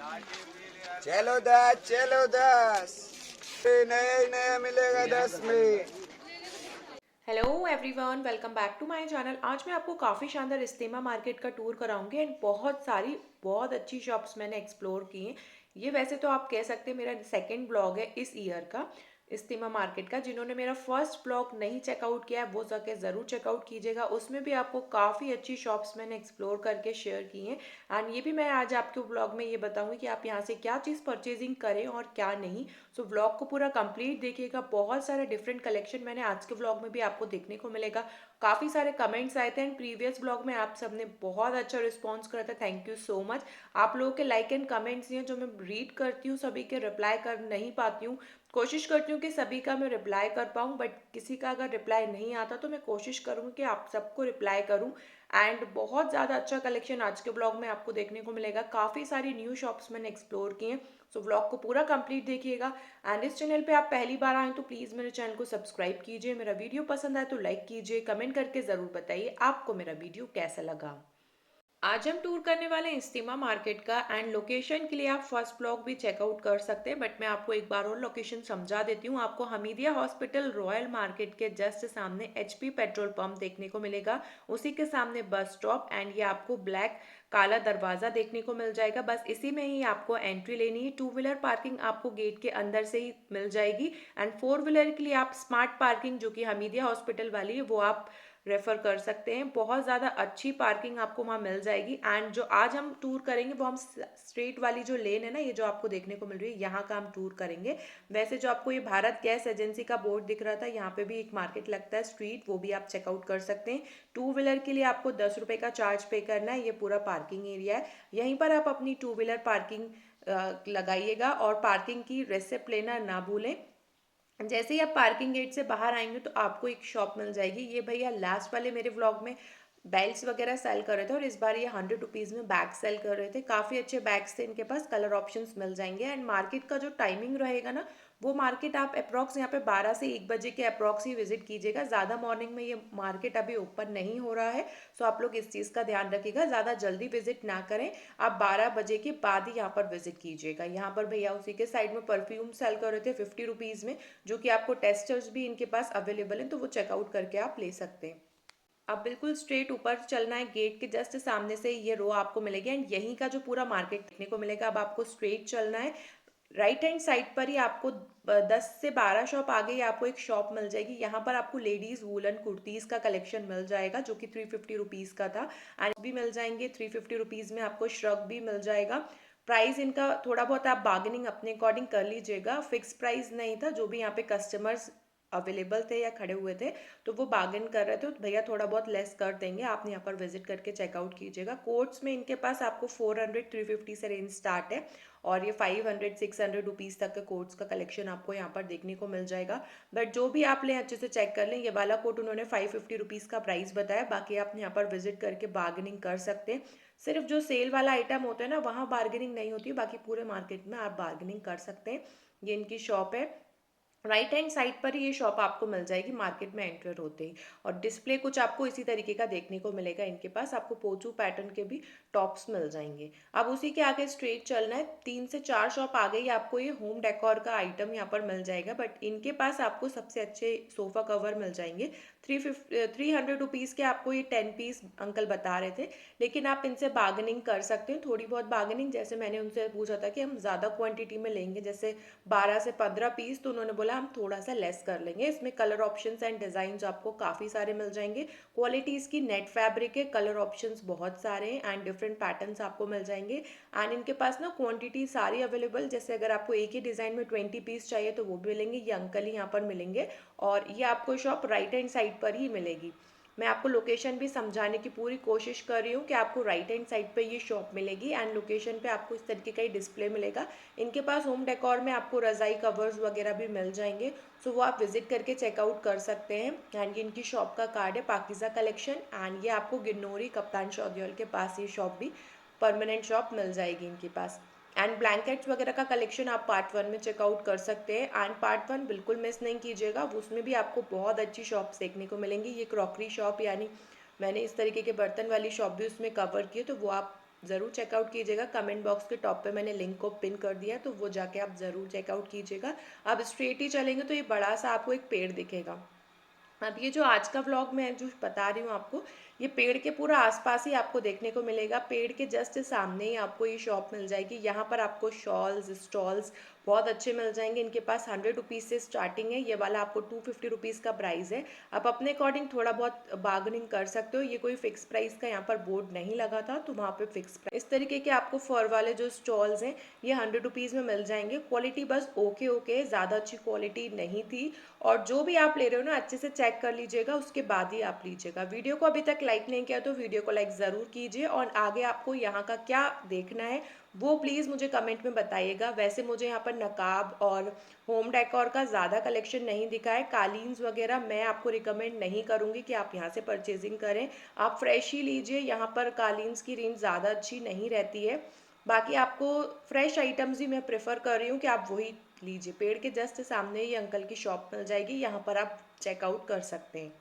चलो 10 चलो 10 नया ही नया मिलेगा 10 में। Hello everyone, welcome back to my channel. आज मैं आपको काफ़ी शानदार इस्तेमा मार्केट का टूर कराऊंगी एंड बहुत अच्छी शॉप्स मैंने एक्सप्लोर की हैं। ये वैसे तो आप कह सकते हैं मेरा सेकंड ब्लॉग है इस ईयर का इस्तेमा मार्केट का। जिन्होंने मेरा फर्स्ट ब्लॉग नहीं चेकआउट किया है वो जाके ज़रूर चेकआउट कीजिएगा। उसमें भी आपको काफ़ी अच्छी शॉप्स मैंने एक्सप्लोर करके शेयर की हैं एंड ये भी मैं आज आपके ब्लॉग में ये बताऊंगी कि आप यहाँ से क्या चीज़ परचेजिंग करें और क्या नहीं। सो व्लॉग को पूरा कंप्लीट देखिएगा। बहुत सारे डिफरेंट कलेक्शन मैंने आज के व्लॉग में भी आपको देखने को मिलेगा। काफ़ी सारे कमेंट्स आए थे एंड प्रीवियस ब्लॉग में आप सबने बहुत अच्छा रिस्पॉन्स करा था। Thank you so much. आप लोगों के लाइक एंड कमेंट्स हैं जो मैं रीड करती हूँ, सभी के रिप्लाई कर नहीं पाती हूँ। कोशिश करती हूँ कि सभी का मैं रिप्लाई कर पाऊँ, बट किसी का अगर रिप्लाई नहीं आता तो मैं कोशिश करूँगी कि आप सबको रिप्लाई करूँ। एंड बहुत ज़्यादा अच्छा कलेक्शन आज के ब्लॉग में आपको देखने को मिलेगा। काफ़ी सारी न्यू शॉप्स मैंने एक्सप्लोर की हैं। सो व्लॉग को पूरा कंप्लीट देखिएगा एंड इस चैनल पे आप पहली बार आए तो प्लीज़ मेरे चैनल को सब्सक्राइब कीजिए। मेरा वीडियो पसंद आए तो लाइक कीजिए। कमेंट करके ज़रूर बताइए आपको मेरा वीडियो कैसा लगा। आज हम टूर करने वाले हैं इस्तीमा मार्केट का एंड लोकेशन के लिए आप फर्स्ट ब्लॉग भी चेकआउट कर सकते हैं, बट मैं आपको एक बार और लोकेशन समझा देती हूँ। आपको हमीदिया हॉस्पिटल रॉयल मार्केट के जस्ट सामने एचपी पेट्रोल पंप देखने को मिलेगा। उसी के सामने बस स्टॉप एंड ये आपको ब्लैक काला दरवाजा देखने को मिल जाएगा। बस इसी में ही आपको एंट्री लेनी है। टू व्हीलर पार्किंग आपको गेट के अंदर से ही मिल जाएगी एंड फोर व्हीलर के लिए आप स्मार्ट पार्किंग जो कि हमीदिया हॉस्पिटल वाली है वो आप रेफर कर सकते हैं। बहुत ज़्यादा अच्छी पार्किंग आपको वहाँ मिल जाएगी एंड जो आज हम टूर करेंगे वो हम स्ट्रेट वाली जो लेन है ना, ये जो आपको देखने को मिल रही है, यहाँ का हम टूर करेंगे। वैसे जो आपको ये भारत गैस एजेंसी का बोर्ड दिख रहा था, यहाँ पे भी एक मार्केट लगता है स्ट्रीट, वो भी आप चेकआउट कर सकते हैं। टू व्हीलर के लिए आपको 10 रुपये का चार्ज पे करना है। ये पूरा पार्किंग एरिया है, यहीं पर आप अपनी टू व्हीलर पार्किंग लगाइएगा और पार्किंग की रेसिप्ट लेना ना भूलें। जैसे ही आप पार्किंग गेट से बाहर आएंगे तो आपको एक शॉप मिल जाएगी। ये भैया लास्ट वाले मेरे व्लॉग में बेल्ट्स वगैरह सेल कर रहे थे और इस बार ये 100 रुपीज़ में बैग सेल कर रहे थे। काफ़ी अच्छे बैग्स थे इनके पास, कलर ऑप्शंस मिल जाएंगे एंड मार्केट का जो टाइमिंग रहेगा ना, वो मार्केट आप अप्रॉक्स यहाँ पे 12 से 1 बजे के अप्रॉक्स ही विजिट कीजिएगा। ज़्यादा मॉर्निंग में ये मार्केट अभी ओपन नहीं हो रहा है। सो आप लोग इस चीज़ का ध्यान रखिएगा, ज़्यादा जल्दी विजिट ना करें। आप 12 बजे के बाद ही यहाँ पर विजिट कीजिएगा। यहाँ पर भैया उसी के साइड में परफ्यूम सेल कर रहे थे 50 रुपीज़ में, जो कि आपको टेस्टर्स भी इनके पास अवेलेबल हैं, तो वो चेकआउट करके आप ले सकते हैं। अब बिल्कुल स्ट्रेट ऊपर चलना है, गेट के जस्ट सामने से ये रो आपको मिलेगी एंड यहीं का जो पूरा मार्केट देखने को मिलेगा। अब आपको स्ट्रेट चलना है। राइट हैंड साइड पर ही आपको 10 से 12 शॉप आगे ही आपको एक शॉप मिल जाएगी। यहाँ पर आपको लेडीज वूलन कुर्तीज का कलेक्शन मिल जाएगा जो कि 350 रुपीज़ का था एंड भी मिल जाएंगे 350 रुपीज़ में। आपको श्रग भी मिल जाएगा। प्राइस इनका थोड़ा बहुत आप बार्गेनिंग अपने अकॉर्डिंग कर लीजिएगा, फिक्स प्राइस नहीं था। जो भी यहाँ पे कस्टमर्स अवेलेबल थे या खड़े हुए थे तो वो बार्गेन कर रहे थे, तो भैया थोड़ा बहुत लेस कर देंगे। आपने यहाँ पर विजिट करके चेकआउट कीजिएगा। कोट्स में इनके पास आपको 400 350 से रेंज स्टार्ट है और ये 500 600 रुपीज़ तक के कोट्स का कलेक्शन आपको यहाँ पर देखने को मिल जाएगा। बट जो भी आप लें अच्छे से चेक कर लें। ये वाला कोट उन्होंने 550 रुपीज़ का प्राइस बताया, बाकी आप यहाँ पर विजिट करके बार्गेनिंग कर सकते हैं। सिर्फ जो सेल वाला आइटम होता है ना, वहाँ बार्गेनिंग नहीं होती है, बाकी पूरे मार्केट में आप बार्गेनिंग कर सकते हैं। ये इनकी शॉप है। राइट हैंड साइड पर ही ये शॉप आपको मिल जाएगी मार्केट में एंटर होते ही। और डिस्प्ले कुछ आपको इसी तरीके का देखने को मिलेगा। इनके पास आपको पोचू पैटर्न के भी टॉप्स मिल जाएंगे। अब उसी के आगे स्ट्रेट चलना है, 3 से 4 शॉप आगे ही आपको ये होम डेकोर का आइटम यहाँ पर मिल जाएगा। बट इनके पास आपको सबसे अच्छे सोफा कवर मिल जाएंगे। 300 रुपीज़ के आपको ये 10 पीस अंकल बता रहे थे, लेकिन आप इनसे बार्गेनिंग कर सकते हैं, थोड़ी बहुत बार्गेनिंग। जैसे मैंने उनसे पूछा था कि हम ज़्यादा क्वांटिटी में लेंगे, जैसे 12 से 15 पीस, तो उन्होंने बोला हम थोड़ा सा लेस कर लेंगे। इसमें कलर ऑप्शंस एंड डिज़ाइन आपको काफ़ी सारे मिल जाएंगे। क्वालिटी इसकी नेट फैब्रिक है, कलर ऑप्शंस बहुत सारे हैं एंड डिफरेंट पैटर्न्स आपको मिल जाएंगे। एंड इनके पास ना क्वांटिटी सारी अवेलेबल, जैसे अगर आपको एक ही डिज़ाइन में 20 पीस चाहिए तो वो भी मिलेंगे। ये अंकल ही यहाँ पर मिलेंगे और ये आपको शॉप राइट हैंड साइड पर ही मिलेगी। मैं आपको लोकेशन भी समझाने की पूरी कोशिश कर रही हूँ कि आपको राइट हैंड साइड पे ये शॉप मिलेगी एंड लोकेशन पे आपको इस तरीके का ही डिस्प्ले मिलेगा। इनके पास होम डेकोर में आपको रज़ाई कवर्स वगैरह भी मिल जाएंगे, सो वो आप विजिट करके चेकआउट कर सकते हैं। एंड ये इनकी शॉप का कार्ड है, पाकिज़ा कलेक्शन। एंड ये आपको गिन्नौरी कप्तान शौदियोल के पास ये शॉप भी परमानेंट शॉप मिल जाएगी इनके पास। एंड ब्लैंकेट्स वगैरह का कलेक्शन आप पार्ट 1 में चेकआउट कर सकते हैं एंड पार्ट 1 बिल्कुल मिस नहीं कीजिएगा, उसमें भी आपको बहुत अच्छी शॉप्स देखने को मिलेंगी। ये क्रॉकरी शॉप, यानी मैंने इस तरीके के बर्तन वाली शॉप भी उसमें कवर की है, तो वो आप ज़रूर चेकआउट कीजिएगा। कमेंट बॉक्स के टॉप पे मैंने लिंक को पिन कर दिया है, तो वो जाके आप ज़रूर चेकआउट कीजिएगा। अब स्ट्रेट ही चलेंगे तो ये बड़ा सा आपको एक पेड़ दिखेगा। अब ये जो आज का व्लॉग मैं जो बता रही हूँ आपको, ये पेड़ के पूरा आसपास ही आपको देखने को मिलेगा। पेड़ के जस्ट सामने ही आपको ये शॉप मिल जाएगी। यहाँ पर आपको शॉल्स स्टॉल्स बहुत अच्छे मिल जाएंगे। इनके पास 100 रुपीज़ से स्टार्टिंग है। ये वाला आपको 250 रुपीज़ का प्राइस है। आप अपने अकॉर्डिंग थोड़ा बहुत बार्गनिंग कर सकते हो। ये कोई फिक्स प्राइस का यहाँ पर बोर्ड नहीं लगा था, तो वहाँ पे फिक्स प्राइस। इस तरीके के आपको फर वाले जो स्टॉल्स हैं ये 100 रुपीज़ में मिल जाएंगे। क्वालिटी बस ओके ओके, ज़्यादा अच्छी क्वालिटी नहीं थी। और जो भी आप ले रहे हो ना, अच्छे से चेक कर लीजिएगा, उसके बाद ही आप लीजिएगा। वीडियो को अभी तक लाइक नहीं किया तो वीडियो को लाइक ज़रूर कीजिए, और आगे आपको यहाँ का क्या देखना है वो प्लीज़ मुझे कमेंट में बताइएगा। वैसे मुझे यहाँ पर नकाब और होम डेकोर का ज़्यादा कलेक्शन नहीं दिखा है। कालीन्स वगैरह मैं आपको रिकमेंड नहीं करूँगी कि आप यहाँ से परचेजिंग करें। आप फ्रेश ही लीजिए। यहाँ पर कालीन्स की रेंज ज़्यादा अच्छी नहीं रहती है। बाकी आपको फ्रेश आइटम्स ही मैं प्रेफर कर रही हूँ कि आप वही लीजिए। पेड़ के जस्ट सामने ही अंकल की शॉप मिल जाएगी, यहाँ पर आप चेकआउट कर सकते हैं।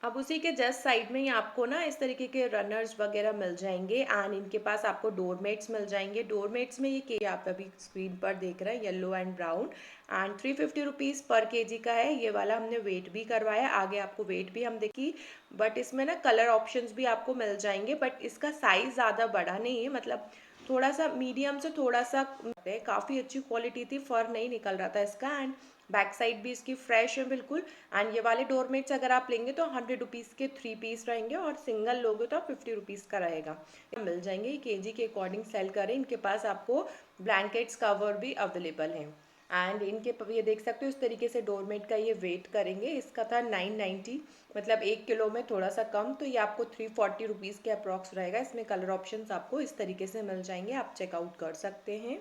अब उसी के जस्ट साइड में ही आपको ना इस तरीके के रनर्स वगैरह मिल जाएंगे, एंड इनके पास आपको डोरमेट्स मिल जाएंगे। डोरमेट्स में ये के आप अभी स्क्रीन पर देख रहे हैं, yellow and brown, and 350 rupees पर केजी का है। ये वाला हमने वेट भी करवाया, आगे आपको वेट भी हम देखी। बट इसमें ना कलर ऑप्शंस भी आपको मिल जाएंगे, बट इसका साइज़ ज़्यादा बड़ा नहीं है, मतलब थोड़ा सा मीडियम से थोड़ा सा। काफ़ी अच्छी क्वालिटी थी, फर नहीं निकल रहा था इसका, एंड बैक साइड भी इसकी फ्रेश है बिल्कुल। एंड ये वाले डोरमेट्स अगर आप लेंगे तो 100 रुपीज़ के 3 पीस रहेंगे, और सिंगल लोगे तो 50 रुपीज़ का रहेगा। मिल जाएंगे, ये केजी के अकॉर्डिंग सेल करें। इनके पास आपको ब्लैंकेट्स कवर भी अवेलेबल हैं। एंड इनके ये देख सकते हो इस तरीके से डोरमेट का ये वेट करेंगे। इसका था 990, मतलब 1 किलो में थोड़ा सा कम, तो ये आपको 340 रुपीज़ के अप्रॉक्स रहेगा। इसमें कलर ऑप्शन आपको इस तरीके से मिल जाएंगे, आप चेकआउट कर सकते हैं।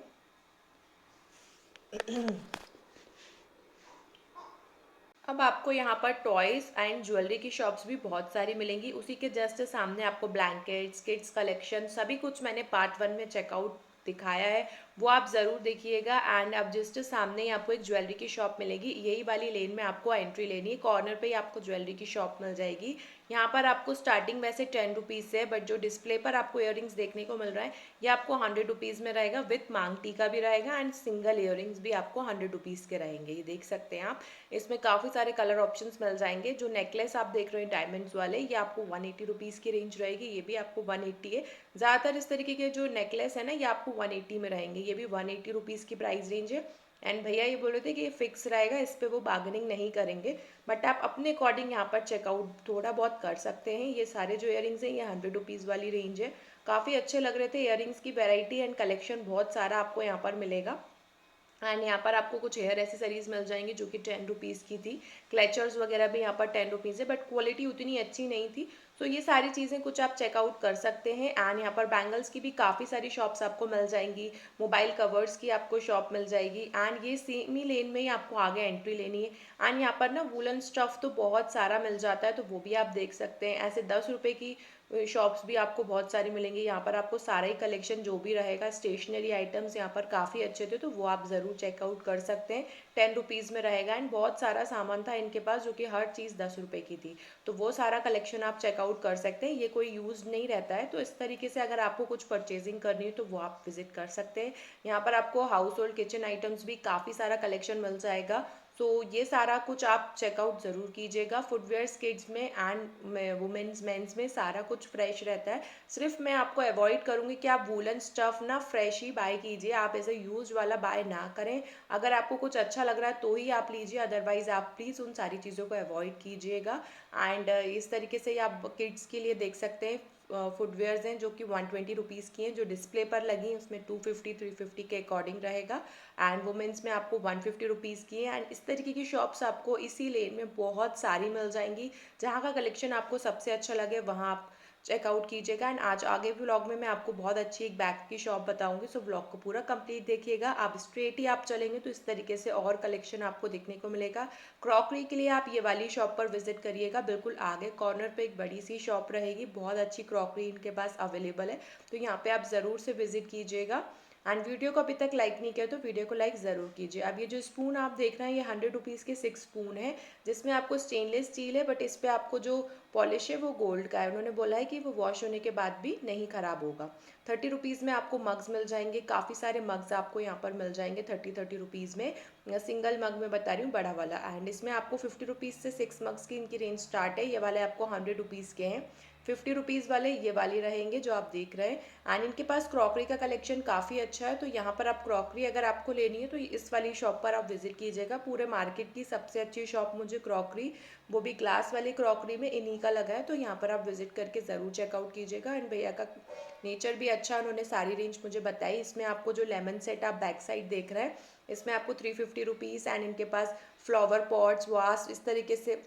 अब आपको यहाँ पर टॉयज़ एंड ज्वेलरी की शॉप्स भी बहुत सारी मिलेंगी। उसी के जस्ट सामने आपको ब्लैंकेट्स किड्स कलेक्शन सभी कुछ मैंने पार्ट 1 में चेकआउट दिखाया है, वो आप ज़रूर देखिएगा। एंड अब जस्ट सामने ही आपको एक ज्वेलरी की शॉप मिलेगी। यही वाली लेन में आपको एंट्री लेनी है, कॉर्नर पे ही आपको ज्वेलरी की शॉप मिल जाएगी। यहाँ पर आपको स्टार्टिंग वैसे 10 रुपीज़ से है, बट जो डिस्प्ले पर आपको इयररिंग्स देखने को मिल रहा है ये आपको 100 रुपीज़ में रहेगा। विथ मांग टीका भी रहेगा, एंड सिंगल इयररिंग्स भी आपको 100 रुपीज़ के रहेंगे। ये देख सकते हैं आप, इसमें काफ़ी सारे कलर ऑप्शंस मिल जाएंगे। जो नेकलेस आप देख रहे हैं डायमंड्स वाले, ये आपको 180 रुपीज़ की रेंज रहेगी। ये भी आपको 180 है। ज़्यादातर इस तरीके के जो नेकलेस है ना, ये आपको 180 में रहेंगे। ये भी 180 रुपीज़ की प्राइस रेंज है। एंड भैया ये बोल रहे थे कि ये फिक्स रहेगा, इस पर वो बार्गेनिंग नहीं करेंगे, बट आप अपने अकॉर्डिंग यहाँ पर चेकआउट थोड़ा बहुत कर सकते हैं। ये सारे जो इयररिंग्स हैं ये 100 रुपीज़ वाली रेंज है। काफ़ी अच्छे लग रहे थे इयररिंग्स की वैरायटी एंड कलेक्शन बहुत सारा आपको यहाँ पर मिलेगा। एंड यहाँ पर आपको कुछ हेयर एसेसरीज मिल जाएंगी जो कि 10 रुपीज़ की थी। क्लेचर्स वगैरह भी यहाँ पर 10 रुपीज़ है, बट क्वालिटी उतनी अच्छी नहीं थी। तो ये सारी चीज़ें कुछ आप चेकआउट कर सकते हैं। एंड यहाँ पर बैंगल्स की भी काफ़ी सारी शॉप्स आपको मिल जाएंगी। मोबाइल कवर्स की आपको शॉप मिल जाएगी। एंड ये सेम ही लेन में ही आपको आगे एंट्री लेनी है। एंड यहाँ पर ना वुलन स्टफ़ तो बहुत सारा मिल जाता है, तो वो भी आप देख सकते हैं। ऐसे 10 रुपये की शॉप्स भी आपको बहुत सारी मिलेंगी। यहाँ पर आपको सारा ही कलेक्शन जो भी रहेगा, स्टेशनरी आइटम्स यहाँ पर काफ़ी अच्छे थे, तो वो आप ज़रूर चेकआउट कर सकते हैं। 10 रुपीज़ में रहेगा। एंड बहुत सारा सामान था इनके पास जो कि हर चीज़ 10 रुपये की थी, तो वो सारा कलेक्शन आप चेकआउट कर सकते हैं। ये कोई यूज़ नहीं रहता है, तो इस तरीके से अगर आपको कुछ परचेजिंग करनी है तो वो आप विजिट कर सकते हैं। यहाँ पर आपको हाउस होल्ड किचन आइटम्स भी काफ़ी सारा कलेक्शन मिल जाएगा। तो ये सारा कुछ आप चेकआउट ज़रूर कीजिएगा। फुटवेयर्स किड्स में एंड वुमेन्स मेंस में सारा कुछ फ्रेश रहता है। सिर्फ मैं आपको अवॉइड करूँगी कि आप वूलन स्टफ़ ना फ्रेश ही बाय कीजिए, आप ऐसे यूज वाला बाय ना करें। अगर आपको कुछ अच्छा लग रहा है तो ही आप लीजिए, अदरवाइज़ आप प्लीज़ उन सारी चीज़ों को अवॉइड कीजिएगा। एंड इस तरीके से आप किड्स के लिए देख सकते हैं फुटवेयर्स हैं जो कि 120 रुपीज़ की हैं। जो डिस्प्ले पर लगी हैं उसमें 250 350 के अकॉर्डिंग रहेगा। एंड वुमेंस में आपको 150 रुपीज़ की है। एंड इस तरीके की शॉप्स आपको इसी लेन में बहुत सारी मिल जाएंगी। जहाँ का कलेक्शन आपको सबसे अच्छा लगे वहाँ आप चेकआउट कीजिएगा। एंड आज आगे व्लॉग में मैं आपको बहुत अच्छी एक बैग की शॉप बताऊंगी, सो व्लॉग को पूरा कंप्लीट देखिएगा। आप स्ट्रेट ही आप चलेंगे तो इस तरीके से और कलेक्शन आपको देखने को मिलेगा। क्रॉकरी के लिए आप ये वाली शॉप पर विजिट करिएगा। बिल्कुल आगे कॉर्नर पे एक बड़ी सी शॉप रहेगी, बहुत अच्छी क्रॉकरी इनके पास अवेलेबल है, तो यहाँ पे आप ज़रूर से विजिट कीजिएगा। एंड वीडियो को अभी तक लाइक नहीं किया तो वीडियो को लाइक ज़रूर कीजिए। अब ये जो स्पून आप देख रहे हैं ये 100 रुपीज़ के 6 स्पून है, जिसमें आपको स्टेनलेस स्टील है, बट इस पर आपको जो पॉलिश है वो गोल्ड का है। उन्होंने बोला है कि वो वॉश होने के बाद भी नहीं ख़राब होगा। 30 रुपीज़ में आपको मग्स मिल जाएंगे, काफ़ी सारे मग्स आपको यहाँ पर मिल जाएंगे 30 रुपीज़ में। सिंगल मग में बता रही हूँ, बड़ा वाला। एंड इसमें आपको 50 रुपीज़ से 6 मग्स की इनकी रेंज स्टार्ट है। ये वाले आपको 100 रुपीज़ के हैं। 50 रुपीज़ वाले ये वाली रहेंगे जो आप देख रहे हैं। एंड इनके पास क्रॉकरी का कलेक्शन काफ़ी अच्छा है, तो यहाँ पर आप क्रॉकरी अगर आपको लेनी है तो इस वाली शॉप पर आप विजिट कीजिएगा। पूरे मार्केट की सबसे अच्छी शॉप मुझे क्रॉकरी, वो भी ग्लास वाली क्रॉकरी में, इन्हीं का लगा है। तो यहाँ पर आप विजिट करके ज़रूर चेकआउट कीजिएगा। एंड भैया का नेचर भी अच्छा, उन्होंने सारी रेंज मुझे बताई। इसमें आपको जो लेमन सेट आप बैक साइड देख रहे हैं, इसमें आपको 350 रुपीज़। एंड इनके पास फ्लावर पॉट्स, वास, इस तरीके से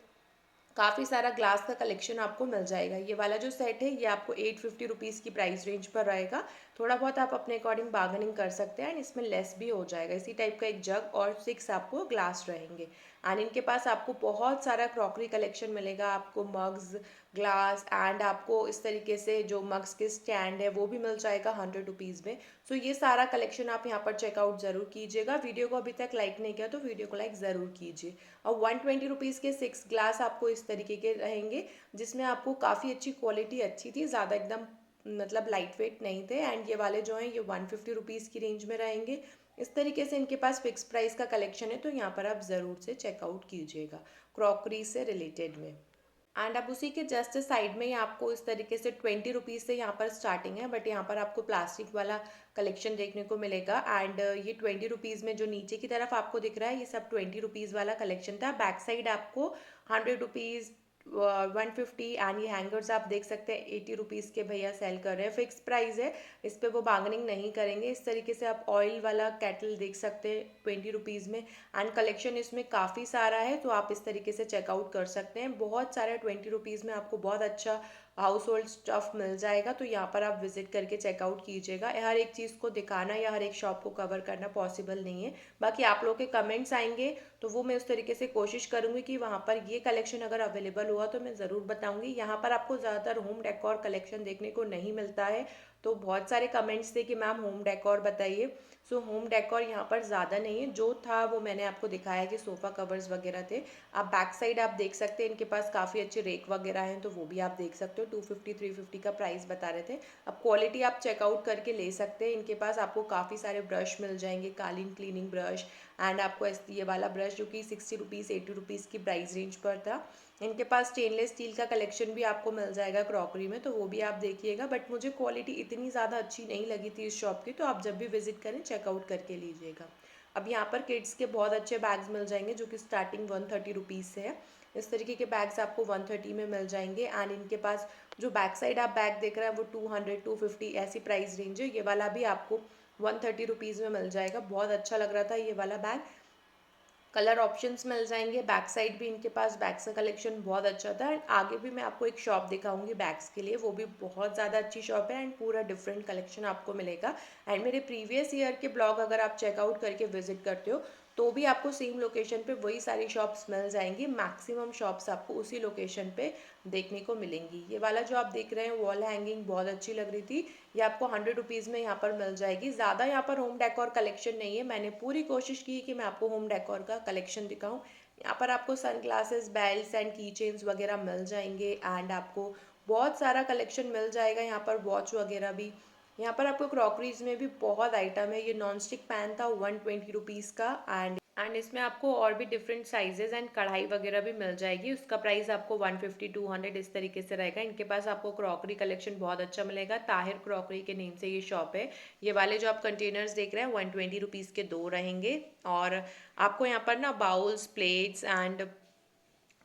काफ़ी सारा ग्लास का कलेक्शन आपको मिल जाएगा। ये वाला जो सेट है ये आपको 850 रुपीज़ की प्राइस रेंज पर रहेगा। थोड़ा बहुत आप अपने अकॉर्डिंग बार्गेनिंग कर सकते हैं एंड इसमें लेस भी हो जाएगा। इसी टाइप का एक जग और 6 आपको ग्लास रहेंगे। एंड इनके पास आपको बहुत सारा क्रॉकरी कलेक्शन मिलेगा, आपको मग्स, ग्लास, एंड आपको इस तरीके से जो मग्स के स्टैंड है वो भी मिल जाएगा 100 रुपीज़ में। सो ये सारा कलेक्शन आप यहाँ पर चेकआउट ज़रूर कीजिएगा। वीडियो को अभी तक लाइक नहीं किया तो वीडियो को लाइक ज़रूर कीजिए। और 120 रुपीज़ के 6 ग्लास आपको इस तरीके के रहेंगे, जिसमें आपको काफ़ी अच्छी क्वालिटी अच्छी थी, ज़्यादा एकदम मतलब लाइट वेट नहीं थे। एंड ये वाले जो हैं ये 150 रुपीज़ की रेंज में रहेंगे। इस तरीके से इनके पास फिक्स प्राइस का कलेक्शन है, तो यहाँ पर आप ज़रूर से चेकआउट कीजिएगा क्रॉकरी से रिलेटेड में। एंड अब उसी के जस्ट साइड में ही आपको इस तरीके से 20 रुपीज़ से यहाँ पर स्टार्टिंग है, बट यहाँ पर आपको प्लास्टिक वाला कलेक्शन देखने को मिलेगा। एंड ये 20 रुपीज़ में जो नीचे की तरफ आपको दिख रहा है ये सब 20 रुपीज़ वाला कलेक्शन था। बैक साइड आपको 100 रुपीज़, 150, एंड ये हैंगर्स आप देख सकते हैं 80 रुपीज़ के भैया सेल कर रहे हैं। फिक्स प्राइस है, इस पर वो बार्गेनिंग नहीं करेंगे। इस तरीके से आप ऑयल वाला कैटल देख सकते हैं 20 रुपीज़ में। एंड कलेक्शन इसमें काफ़ी सारा है, तो आप इस तरीके से चेकआउट कर सकते हैं। बहुत सारे 20 रुपीज़ में आपको बहुत अच्छा हाउस होल्ड स्टफ मिल जाएगा, तो यहाँ पर आप विजिट करके चेकआउट कीजिएगा। हर एक चीज़ को दिखाना या हर एक शॉप को कवर करना पॉसिबल नहीं है। बाकी आप लोगों के कमेंट्स आएंगे तो वो मैं उस तरीके से कोशिश करूँगी कि वहाँ पर ये कलेक्शन अगर अवेलेबल हुआ तो मैं ज़रूर बताऊँगी। यहाँ पर आपको ज़्यादातर होम डेकोर कलेक्शन देखने को नहीं मिलता है, तो बहुत सारे कमेंट्स थे कि मैम होम डेकोर बताइए। सो होम डेकोर यहाँ पर ज़्यादा नहीं है, जो था वो मैंने आपको दिखाया कि सोफ़ा कवर्स वगैरह थे। आप बैक साइड आप देख सकते हैं, इनके पास काफ़ी अच्छे रेक वगैरह हैं, तो वो भी आप देख सकते हो। 250 350 का प्राइस बता रहे थे। अब क्वालिटी आप चेकआउट करके ले सकते हैं। इनके पास आपको काफ़ी सारे ब्रश मिल जाएंगे, कालीन क्लीनिंग ब्रश। एंड आपको ये वाला ब्रश जो कि 60 रुपीज़ 80 रुपीज़ की प्राइस रेंज पर था। इनके पास स्टेनलेस स्टील का कलेक्शन भी आपको मिल जाएगा क्रॉकरी में, तो वो भी आप देखिएगा। बट मुझे क्वालिटी इतनी ज़्यादा अच्छी नहीं लगी थी इस शॉप की, तो आप जब भी विजिट करें चेकआउट करके लीजिएगा। अब यहाँ पर किड्स के बहुत अच्छे बैग्स मिल जाएंगे जो कि स्टार्टिंग 130 रुपीज़ से है। इस तरीके के बैग्स आपको 130 में मिल जाएंगे। एंड इनके पास जो बैक साइड आप बैग देख रहे हैं वो 200 250 ऐसी प्राइस रेंज है। ये वाला भी आपको 130 रुपीज़ में मिल जाएगा। बहुत अच्छा लग रहा था ये वाला बैग। कलर ऑप्शंस मिल जाएंगे। बैक साइड भी इनके पास बैग्स का कलेक्शन बहुत अच्छा था। एंड आगे भी मैं आपको एक शॉप दिखाऊंगी बैग्स के लिए, वो भी बहुत ज़्यादा अच्छी शॉप है एंड पूरा डिफरेंट कलेक्शन आपको मिलेगा। एंड मेरे प्रीवियस ईयर के ब्लॉग अगर आप चेकआउट करके विजिट करते हो तो भी आपको सेम लोकेशन पे वही सारी शॉप्स मिल जाएंगी। मैक्सिमम शॉप्स आपको उसी लोकेशन पे देखने को मिलेंगी। ये वाला जो आप देख रहे हैं वॉल हैंगिंग बहुत अच्छी लग रही थी, ये आपको 100 रुपीज़ में यहाँ पर मिल जाएगी। ज़्यादा यहाँ पर होम डेकोर कलेक्शन नहीं है, मैंने पूरी कोशिश की कि मैं आपको होम डेकोर का कलेक्शन दिखाऊं। यहाँ पर आपको सन ग्लासेस, बेल्ट एंड की चेन्स वगैरह मिल जाएंगे। एंड आपको बहुत सारा कलेक्शन मिल जाएगा यहाँ पर, वॉच वगैरह भी। यहाँ पर आपको क्रॉकरीज में भी बहुत आइटम है। ये नॉन स्टिक पैन था 120 रुपीज़ का। एंड इसमें आपको और भी डिफरेंट साइजेस एंड कढ़ाई वगैरह भी मिल जाएगी। उसका प्राइस आपको 150 200 इस तरीके से रहेगा। इनके पास आपको क्रॉकरी कलेक्शन बहुत अच्छा मिलेगा। ताहिर क्रॉकरी के नेम से ये शॉप है। ये वाले जो आप कंटेनर्स देख रहे हैं 120 रुपीज़ के 2 रहेंगे। और आपको यहाँ पर ना बाउल्स, प्लेट्स एंड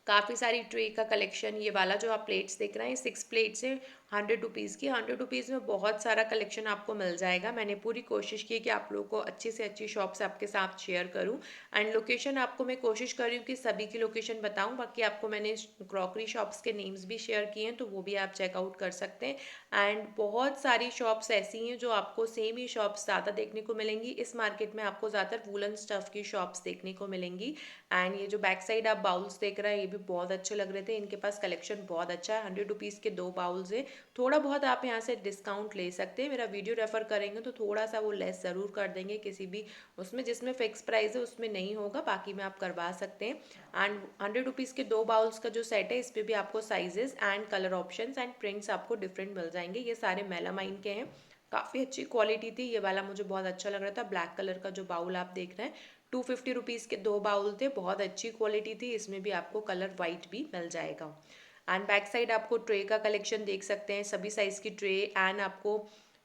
काफ़ी सारी ट्रे का कलेक्शन। ये वाला जो आप प्लेट्स देख रहे हैं 6 प्लेट्स है 100 रुपीज़ की। 100 रुपीज़ में बहुत सारा कलेक्शन आपको मिल जाएगा। मैंने पूरी कोशिश की कि आप लोगों को अच्छी से अच्छी शॉप्स आपके साथ शेयर करूं। एंड लोकेशन आपको मैं कोशिश कर रही हूँ कि सभी की लोकेशन बताऊं। बाकी आपको मैंने क्रॉकरी शॉप्स के नेम्स भी शेयर किए हैं, तो वो भी आप चेकआउट कर सकते हैं। एंड बहुत सारी शॉप्स ऐसी हैं जो आपको सेम ही शॉप्स ज़्यादा देखने को मिलेंगी। इस मार्केट में आपको ज़्यादातर वूलन स्टफ़ की शॉप्स देखने को मिलेंगी। एंड ये जो बैक साइड आप बाउल्स देख रहे हैं ये भी बहुत अच्छे लग रहे थे। इनके पास कलेक्शन बहुत अच्छा है। 100 रुपीज़ के 2 बाउल्स है। थोड़ा बहुत आप यहाँ से डिस्काउंट ले सकते हैं, मेरा वीडियो रेफर करेंगे तो थोड़ा सा वो लेस ज़रूर कर देंगे, किसी भी उसमें जिसमें फिक्स प्राइस है उसमें नहीं होगा, बाकी में आप करवा सकते हैं। एंड 100 रुपीज़ के 2 बाउल्स का जो सेट है, इस पर भी आपको sizes and colour options and prints आपको डिफरेंट मिल जाएंगे। ये सारे मेलामाइन के हैं, काफ़ी अच्छी क्वालिटी थी, ये वाला मुझे बहुत अच्छा लग रहा था। ब्लैक कलर का जो बाउल आप देख रहे हैं, 250 रुपीज़ के 2 बाउल थे, बहुत अच्छी क्वालिटी थी। इसमें भी आपको कलर वाइट भी मिल जाएगा। एंड बैक साइड आपको ट्रे का कलेक्शन देख सकते हैं, सभी साइज़ की ट्रे एंड आपको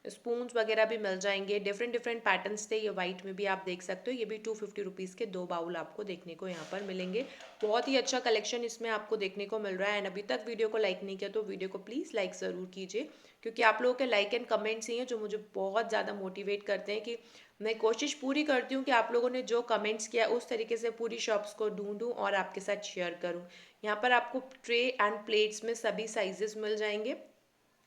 स्पून्स वगैरह भी मिल जाएंगे। डिफरेंट डिफरेंट पैटर्न्स थे, ये वाइट में भी आप देख सकते हो। ये भी 250 रुपीज़ के 2 बाउल आपको देखने को यहाँ पर मिलेंगे। बहुत ही अच्छा कलेक्शन इसमें आपको देखने को मिल रहा है। एंड अभी तक वीडियो को लाइक नहीं किया तो वीडियो को प्लीज़ लाइक ज़रूर कीजिए, क्योंकि आप लोगों के लाइक एंड कमेंट्स ही हैं जो मुझे बहुत ज़्यादा मोटिवेट करते हैं कि मैं कोशिश पूरी करती हूँ कि आप लोगों ने जो कमेंट्स किया उस तरीके से पूरी शॉप्स को ढूंढूं और आपके साथ शेयर करूँ। यहाँ पर आपको ट्रे एंड प्लेट्स में सभी साइजेस मिल जाएंगे,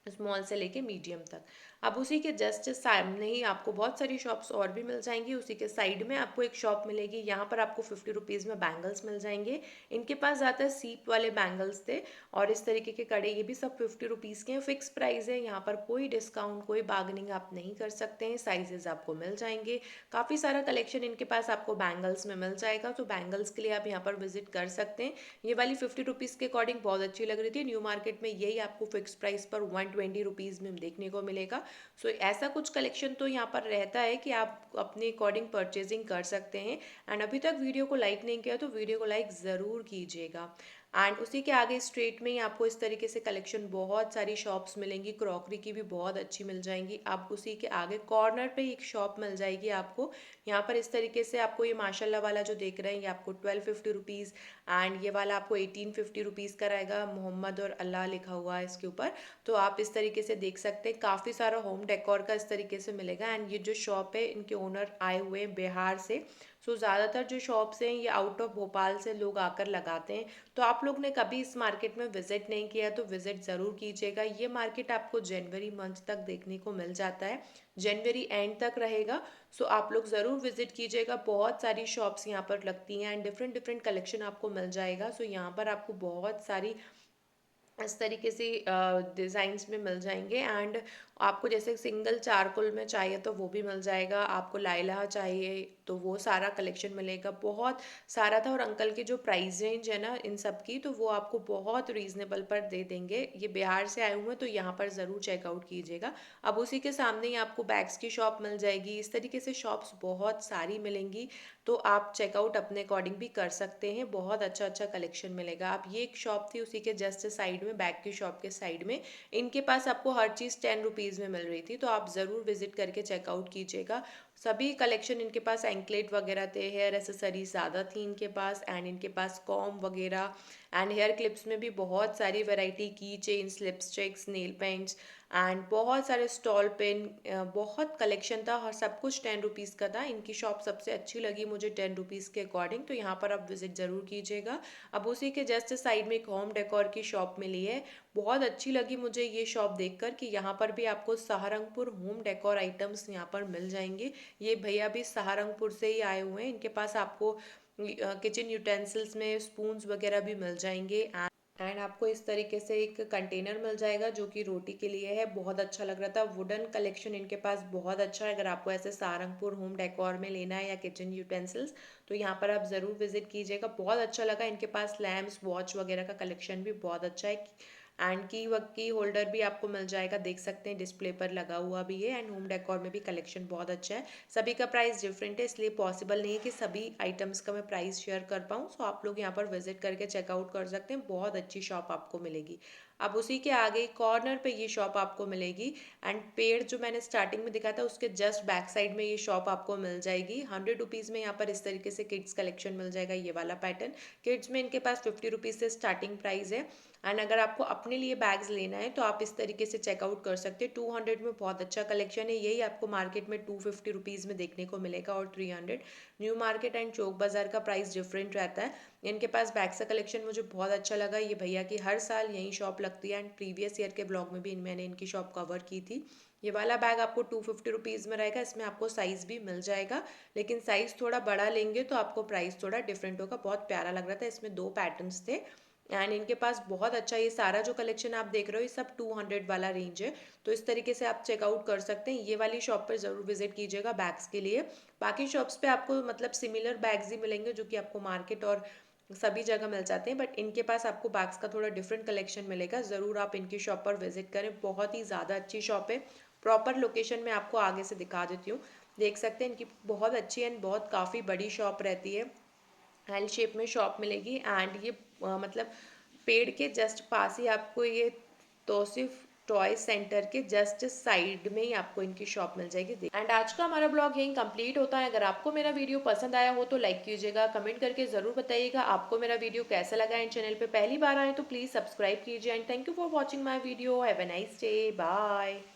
स्मॉल से लेके मीडियम तक। अब उसी के जस्ट सामने ही आपको बहुत सारी शॉप्स और भी मिल जाएंगी। उसी के साइड में आपको एक शॉप मिलेगी, यहाँ पर आपको 50 रुपीज़ में बैंगल्स मिल जाएंगे। इनके पास ज़्यादातर सीप वाले बैंगल्स थे और इस तरीके के कड़े, ये भी सब 50 रुपीज़ के हैं। फिक्स प्राइस है, यहाँ पर कोई डिस्काउंट कोई बार्गेनिंग आप नहीं कर सकते हैं। साइजेस आपको मिल जाएंगे, काफ़ी सारा कलेक्शन इनके पास आपको बैंगल्स में मिल जाएगा, तो बैंगल्स के लिए आप यहाँ पर विजिट कर सकते हैं। ये वाली 50 रुपीज़ के अकॉर्डिंग बहुत अच्छी लग रही थी। न्यू मार्केट में यही आपको फिक्स प्राइस पर 120 रुपीज़ में देखने को मिलेगा। सो ऐसा कुछ कलेक्शन तो यहाँ पर रहता है कि आप अपने अकॉर्डिंग परचेजिंग कर सकते हैं। एंड अभी तक वीडियो को लाइक नहीं किया तो वीडियो को लाइक ज़रूर कीजिएगा। एंड उसी के आगे स्ट्रेट में ही आपको इस तरीके से कलेक्शन बहुत सारी शॉप्स मिलेंगी, क्रॉकरी की भी बहुत अच्छी मिल जाएंगी। आप उसी के आगे कॉर्नर पे एक शॉप मिल जाएगी आपको, यहाँ पर इस तरीके से आपको ये माशाल्लाह वाला जो देख रहे हैं ये आपको 1250 रुपीज़ एंड ये वाला आपको 1850 रुपीज़ का रहेगा। मोहम्मद और अल्लाह लिखा हुआ है इसके ऊपर, तो आप इस तरीके से देख सकते हैं। काफ़ी सारा होम डेकोर का इस तरीके से मिलेगा। एंड ये जो शॉप है, इनके ओनर आए हुए हैं बिहार से। सो ज़्यादातर जो शॉप्स हैं ये आउट ऑफ भोपाल से लोग आकर लगाते हैं। तो आप लोग ने कभी इस मार्केट में विजिट नहीं किया तो विजिट ज़रूर कीजिएगा। ये मार्केट आपको जनवरी मंथ तक देखने को मिल जाता है, जनवरी एंड तक रहेगा। सो आप लोग ज़रूर विजिट कीजिएगा। बहुत सारी शॉप्स यहाँ पर लगती हैं एंड डिफरेंट डिफरेंट कलेक्शन आपको मिल जाएगा। सो यहाँ पर आपको बहुत सारी इस तरीके से डिज़ाइंस में मिल जाएंगे। एंड आपको जैसे सिंगल चारकोल में चाहिए तो वो भी मिल जाएगा, आपको लाइला चाहिए तो वो सारा कलेक्शन मिलेगा। बहुत सारा था। और अंकल की जो प्राइस रेंज है ना इन सब की, तो वो आपको बहुत रीज़नेबल पर दे देंगे। ये बिहार से आए हुए हैं तो यहाँ पर ज़रूर चेकआउट कीजिएगा। अब उसी के सामने ही आपको बैग्स की शॉप मिल जाएगी। इस तरीके से शॉप्स बहुत सारी मिलेंगी, तो आप चेकआउट अपने अकॉर्डिंग भी कर सकते हैं। बहुत अच्छा अच्छा कलेक्शन मिलेगा। आप ये एक शॉप थी, उसी के जस्ट साइड में बैग की शॉप के साइड में इनके पास आपको हर चीज़ 10 रुपीज़ में मिल रही थी, तो आप ज़रूर विजिट करके चेकआउट कीजिएगा। सभी कलेक्शन इनके पास एंकलेट वगैरह थे, हेयर एसेसरीज ज़्यादा थी इनके पास एंड इनके पास कॉम वगैरह एंड हेयर क्लिप्स में भी बहुत सारी वैरायटी, की chains, lipsticks, nail paints and बहुत सारे स्टॉल पेन, बहुत कलेक्शन था और सब कुछ 10 रुपीज़ का था। इनकी शॉप सबसे अच्छी लगी मुझे 10 रुपीज़ के अकॉर्डिंग, तो यहाँ पर आप विजिट ज़रूर कीजिएगा। अब उसी के जस्ट साइड में एक होम डेकोर की शॉप मिली है, बहुत अच्छी लगी मुझे ये शॉप देखकर कि यहाँ पर भी आपको सहारनपुर होम डेकोर आइटम्स यहाँ पर मिल जाएंगे। ये भैया भी सहारनपुर से ही आए हुए हैं। इनके पास आपको किचन यूटेंसिल्स में स्पून्स वगैरह भी मिल जाएंगे। एंड आपको इस तरीके से एक कंटेनर मिल जाएगा जो कि रोटी के लिए है, बहुत अच्छा लग रहा था। वुडन कलेक्शन इनके पास बहुत अच्छा है। अगर आपको ऐसे सहारनपुर होम डेकोर में लेना है या किचन यूटेंसिल्स, तो यहाँ पर आप ज़रूर विजिट कीजिएगा। बहुत अच्छा लगा। इनके पास लैम्प्स, वॉच वगैरह का कलेक्शन भी बहुत अच्छा है। एंड की होल्डर भी आपको मिल जाएगा, देख सकते हैं डिस्प्ले पर लगा हुआ भी है। एंड होम डेकोर में भी कलेक्शन बहुत अच्छा है। सभी का प्राइस डिफरेंट है, इसलिए पॉसिबल नहीं है कि सभी आइटम्स का मैं प्राइस शेयर कर पाऊँ। सो आप लोग यहाँ पर विजिट करके चेकआउट कर सकते हैं, बहुत अच्छी शॉप आपको मिलेगी। अब उसी के आगे कॉर्नर पे ये शॉप आपको मिलेगी। एंड पेड़ जो मैंने स्टार्टिंग में दिखाया था उसके जस्ट बैक साइड में ये शॉप आपको मिल जाएगी। 100 रुपीज़ में यहाँ पर इस तरीके से किड्स कलेक्शन मिल जाएगा। ये वाला पैटर्न किड्स में इनके पास 50 रुपीज़ से स्टार्टिंग प्राइस है। एंड अगर आपको अपने लिए बैग्स लेना है तो आप इस तरीके से चेकआउट कर सकते हैं। 200 में बहुत अच्छा कलेक्शन है। यही आपको मार्केट में 250 रुपीज़ में देखने को मिलेगा और 300। न्यू मार्केट एंड चौक बाजार का प्राइस डिफरेंट रहता है। इनके पास बैग्स का कलेक्शन मुझे बहुत अच्छा लगा। ये भैया की हर साल यही शॉप लगती है एंड प्रीवियस ईयर के ब्लॉग में भी मैंने इनकी शॉप कवर की थी। ये वाला बैग आपको 250 रुपीज़ में रहेगा। इसमें आपको साइज़ भी मिल जाएगा, लेकिन साइज़ थोड़ा बड़ा लेंगे तो आपको प्राइस थोड़ा डिफरेंट होगा। बहुत प्यारा लग रहा था। इसमें 2 पैटर्न्स थे, एंड इनके पास बहुत अच्छा, ये सारा जो कलेक्शन आप देख रहे हो ये सब 200 वाला रेंज है। तो इस तरीके से आप चेकआउट कर सकते हैं। ये वाली शॉप पर ज़रूर विजिट कीजिएगा बैग्स के लिए। बाकी शॉप्स पे आपको मतलब सिमिलर बैग्स ही मिलेंगे जो कि आपको मार्केट और सभी जगह मिल जाते हैं, बट इनके पास आपको बैग्स का थोड़ा डिफरेंट कलेक्शन मिलेगा। ज़रूर आप इनकी शॉप पर विजिट करें, बहुत ही ज़्यादा अच्छी शॉप है। प्रॉपर लोकेशन मैं आपको आगे से दिखा देती हूँ, देख सकते हैं। इनकी बहुत अच्छी एंड बहुत काफ़ी बड़ी शॉप रहती है, एल शेप में शॉप मिलेगी। एंड ये मतलब पेड़ के जस्ट पास ही आपको ये तौसीफ टॉय सेंटर के जस्ट साइड में ही आपको इनकी शॉप मिल जाएगी। एंड आज का हमारा ब्लॉग यहीं कंप्लीट होता है। अगर आपको मेरा वीडियो पसंद आया हो तो लाइक कीजिएगा, कमेंट करके ज़रूर बताइएगा आपको मेरा वीडियो कैसा लगा। एंड चैनल पे पहली बार आए तो प्लीज़ सब्सक्राइब कीजिए। And thank you for watching my video. Have a nice day, bye.